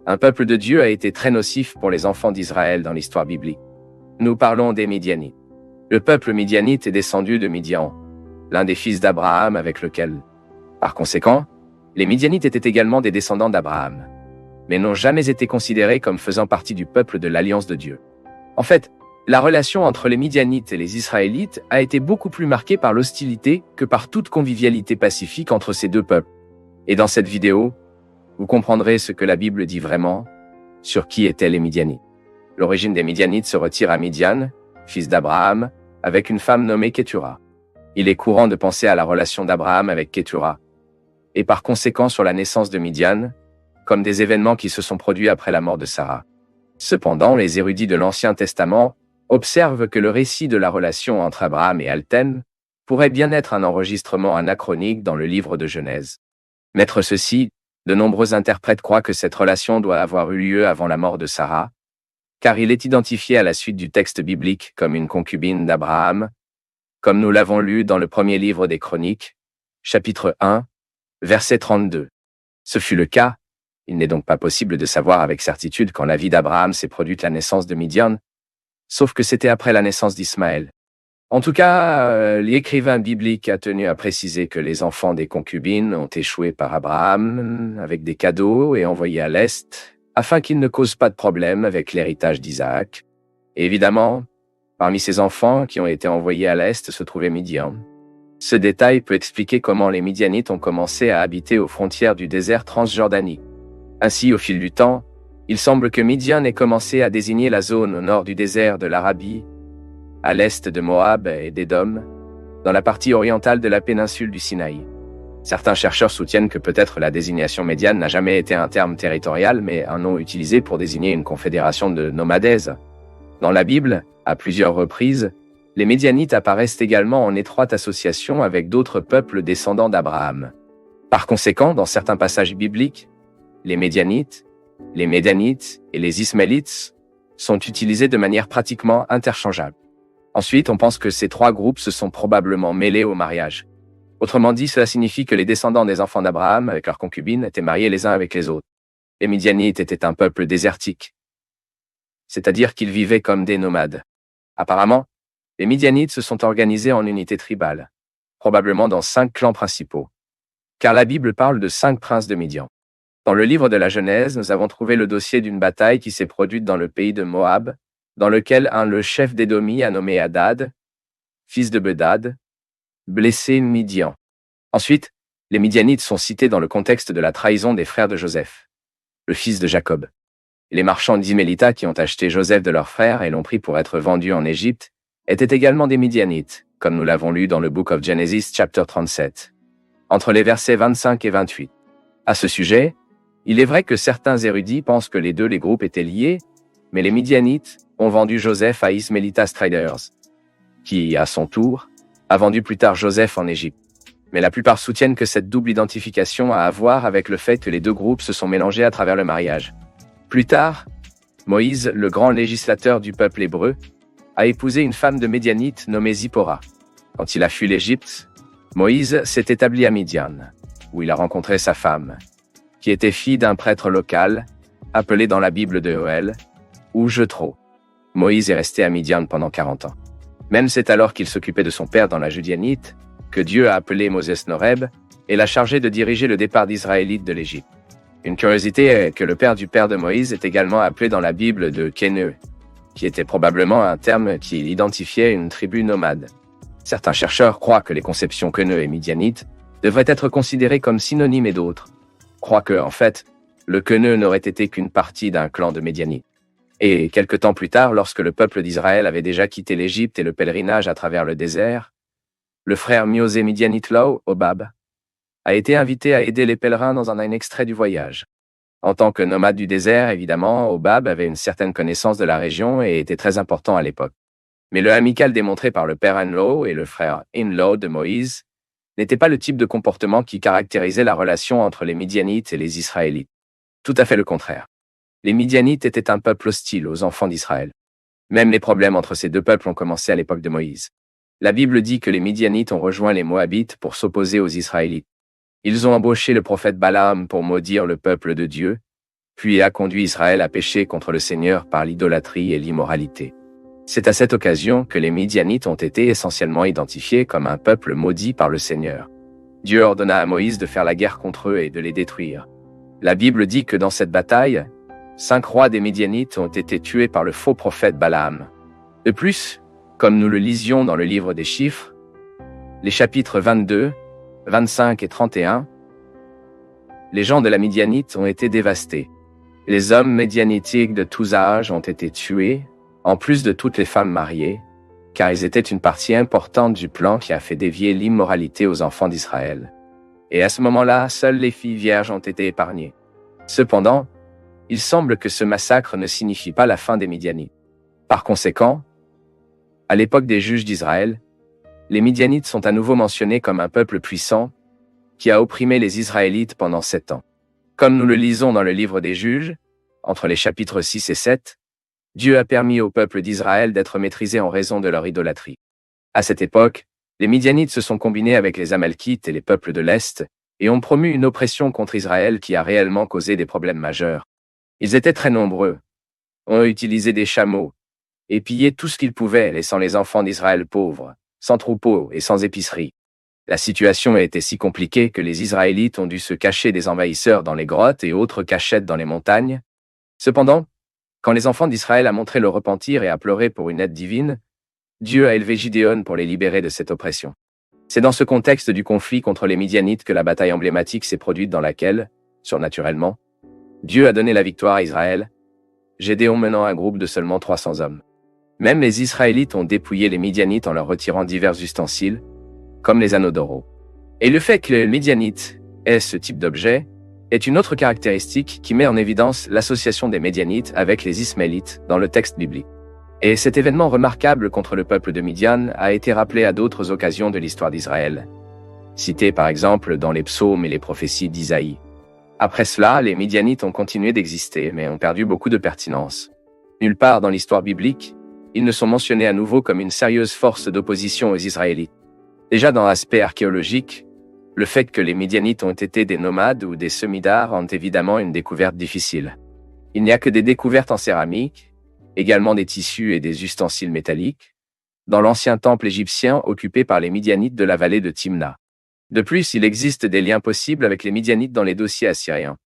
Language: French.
Un peuple de Dieu a été très nocif pour les enfants d'Israël dans l'histoire biblique. Nous parlons des Midianites. Le peuple midianite est descendu de Midian, l'un des fils d'Abraham avec lequel. Par conséquent, les Midianites étaient également des descendants d'Abraham, mais n'ont jamais été considérés comme faisant partie du peuple de l'Alliance de Dieu. En fait, la relation entre les Midianites et les Israélites a été beaucoup plus marquée par l'hostilité que par toute convivialité pacifique entre ces deux peuples. Et dans cette vidéo, vous comprendrez ce que la Bible dit vraiment sur qui étaient les Midianites. L'origine des Midianites se retire à Midian, fils d'Abraham, avec une femme nommée Kétura. Il est courant de penser à la relation d'Abraham avec Kétura, et par conséquent sur la naissance de Midian, comme des événements qui se sont produits après la mort de Sarah. Cependant, les érudits de l'Ancien Testament observent que le récit de la relation entre Abraham et Alten pourrait bien être un enregistrement anachronique dans le livre de Genèse. Outre ceci, de nombreux interprètes croient que cette relation doit avoir eu lieu avant la mort de Sarah, car il est identifié à la suite du texte biblique comme une concubine d'Abraham, comme nous l'avons lu dans le premier livre des Chroniques, chapitre 1, verset 32. Ce fut le cas. Il n'est donc pas possible de savoir avec certitude quand la vie d'Abraham s'est produite la naissance de Midian, sauf que c'était après la naissance d'Ismaël. En tout cas, l'écrivain biblique a tenu à préciser que les enfants des concubines ont échoué par Abraham avec des cadeaux et envoyés à l'Est, afin qu'ils ne causent pas de problème avec l'héritage d'Isaac. Et évidemment, parmi ces enfants qui ont été envoyés à l'Est se trouvait Midian. Ce détail peut expliquer comment les Midianites ont commencé à habiter aux frontières du désert transjordanique. Ainsi, au fil du temps, il semble que Midian ait commencé à désigner la zone au nord du désert de l'Arabie, à l'est de Moab et d'Édom, dans la partie orientale de la péninsule du Sinaï. Certains chercheurs soutiennent que peut-être la désignation médiane n'a jamais été un terme territorial, mais un nom utilisé pour désigner une confédération de nomades. Dans la Bible, à plusieurs reprises, les Midianites apparaissent également en étroite association avec d'autres peuples descendants d'Abraham. Par conséquent, dans certains passages bibliques, les Midianites, les Médanites et les Ismaélites sont utilisés de manière pratiquement interchangeable. Ensuite, on pense que ces trois groupes se sont probablement mêlés au mariage. Autrement dit, cela signifie que les descendants des enfants d'Abraham avec leurs concubines étaient mariés les uns avec les autres. Les Midianites étaient un peuple désertique, c'est-à-dire qu'ils vivaient comme des nomades. Apparemment, les Midianites se sont organisés en unités tribales, probablement dans 5 clans principaux, car la Bible parle de 5 princes de Midian. Dans le livre de la Genèse, nous avons trouvé le dossier d'une bataille qui s'est produite dans le pays de Moab, dans lequel le chef d'Édomie a nommé Hadad, fils de Bedad, blessé Midian. Ensuite, les Midianites sont cités dans le contexte de la trahison des frères de Joseph, le fils de Jacob. Les marchands d'Ismaélitas qui ont acheté Joseph de leur frère et l'ont pris pour être vendu en Égypte étaient également des Midianites, comme nous l'avons lu dans le Book of Genesis, chapter 37, entre les versets 25 et 28. À ce sujet, il est vrai que certains érudits pensent que les groupes étaient liés, mais les Midianites ont vendu Joseph à Ismaélitas Traders, qui, à son tour, a vendu plus tard Joseph en Égypte. Mais la plupart soutiennent que cette double identification a à voir avec le fait que les deux groupes se sont mélangés à travers le mariage. Plus tard, Moïse, le grand législateur du peuple hébreu, a épousé une femme de Médianite nommée Zipporah. Quand il a fui l'Égypte, Moïse s'est établi à Midian, où il a rencontré sa femme, qui était fille d'un prêtre local, appelé dans la Bible de Joël, ou Jethro. Moïse est resté à Midian pendant 40 ans. Même c'est alors qu'il s'occupait de son père dans la Judianite, que Dieu a appelé Moses Noreb et l'a chargé de diriger le départ d'Israélites de l'Égypte. Une curiosité est que le père du père de Moïse est également appelé dans la Bible de Kéneu, qui était probablement un terme qui identifiait une tribu nomade. Certains chercheurs croient que les conceptions Kéneu et Midianite devraient être considérées comme synonymes et d'autres croient que, en fait, le Kéneu n'aurait été qu'une partie d'un clan de Médianites. Et quelque temps plus tard, lorsque le peuple d'Israël avait déjà quitté l'Égypte et le pèlerinage à travers le désert, le frère Miosé Midianite Law, Obab, a été invité à aider les pèlerins dans un extrait du voyage. En tant que nomade du désert, évidemment, Obab avait une certaine connaissance de la région et était très important à l'époque. Mais le amical démontré par le père In-law et le frère In-law de Moïse n'était pas le type de comportement qui caractérisait la relation entre les Midianites et les Israélites. Tout à fait le contraire. Les Midianites étaient un peuple hostile aux enfants d'Israël. Même les problèmes entre ces deux peuples ont commencé à l'époque de Moïse. La Bible dit que les Midianites ont rejoint les Moabites pour s'opposer aux Israélites. Ils ont embauché le prophète Balaam pour maudire le peuple de Dieu, puis a conduit Israël à pécher contre le Seigneur par l'idolâtrie et l'immoralité. C'est à cette occasion que les Midianites ont été essentiellement identifiés comme un peuple maudit par le Seigneur. Dieu ordonna à Moïse de faire la guerre contre eux et de les détruire. La Bible dit que dans cette bataille, 5 rois des Midianites ont été tués par le faux prophète Balaam. De plus, comme nous le lisions dans le livre des Chiffres, les chapitres 22, 25 et 31, les gens de la Midianite ont été dévastés. Les hommes médianitiques de tous âges ont été tués, en plus de toutes les femmes mariées, car ils étaient une partie importante du plan qui a fait dévier l'immoralité aux enfants d'Israël. Et à ce moment-là, seules les filles vierges ont été épargnées. Cependant, il semble que ce massacre ne signifie pas la fin des Midianites. Par conséquent, à l'époque des juges d'Israël, les Midianites sont à nouveau mentionnés comme un peuple puissant qui a opprimé les Israélites pendant 7 ans. Comme nous le lisons dans le livre des juges, entre les chapitres 6 et 7, Dieu a permis au peuple d'Israël d'être maîtrisé en raison de leur idolâtrie. À cette époque, les Midianites se sont combinés avec les Amalkites et les peuples de l'Est et ont promu une oppression contre Israël qui a réellement causé des problèmes majeurs. Ils étaient très nombreux, ont utilisé des chameaux et pillé tout ce qu'ils pouvaient, laissant les enfants d'Israël pauvres, sans troupeaux et sans épicerie. La situation a été si compliquée que les Israélites ont dû se cacher des envahisseurs dans les grottes et autres cachettes dans les montagnes. Cependant, quand les enfants d'Israël a montré le repentir et a pleuré pour une aide divine, Dieu a élevé Gidéon pour les libérer de cette oppression. C'est dans ce contexte du conflit contre les Midianites que la bataille emblématique s'est produite dans laquelle, surnaturellement, Dieu a donné la victoire à Israël, Gédéon menant un groupe de seulement 300 hommes. Même les Israélites ont dépouillé les Midianites en leur retirant divers ustensiles, comme les anneaux d'or. Et le fait que les Midianites aient ce type d'objet est une autre caractéristique qui met en évidence l'association des Midianites avec les Ismaélites dans le texte biblique. Et cet événement remarquable contre le peuple de Midian a été rappelé à d'autres occasions de l'histoire d'Israël, cité par exemple dans les psaumes et les prophéties d'Isaïe. Après cela, les Midianites ont continué d'exister, mais ont perdu beaucoup de pertinence. Nulle part dans l'histoire biblique, ils ne sont mentionnés à nouveau comme une sérieuse force d'opposition aux Israélites. Déjà dans l'aspect archéologique, le fait que les Midianites ont été des nomades ou des semi-dards rend évidemment une découverte difficile. Il n'y a que des découvertes en céramique, également des tissus et des ustensiles métalliques, dans l'ancien temple égyptien occupé par les Midianites de la vallée de Timna. De plus, il existe des liens possibles avec les Midianites dans les dossiers assyriens.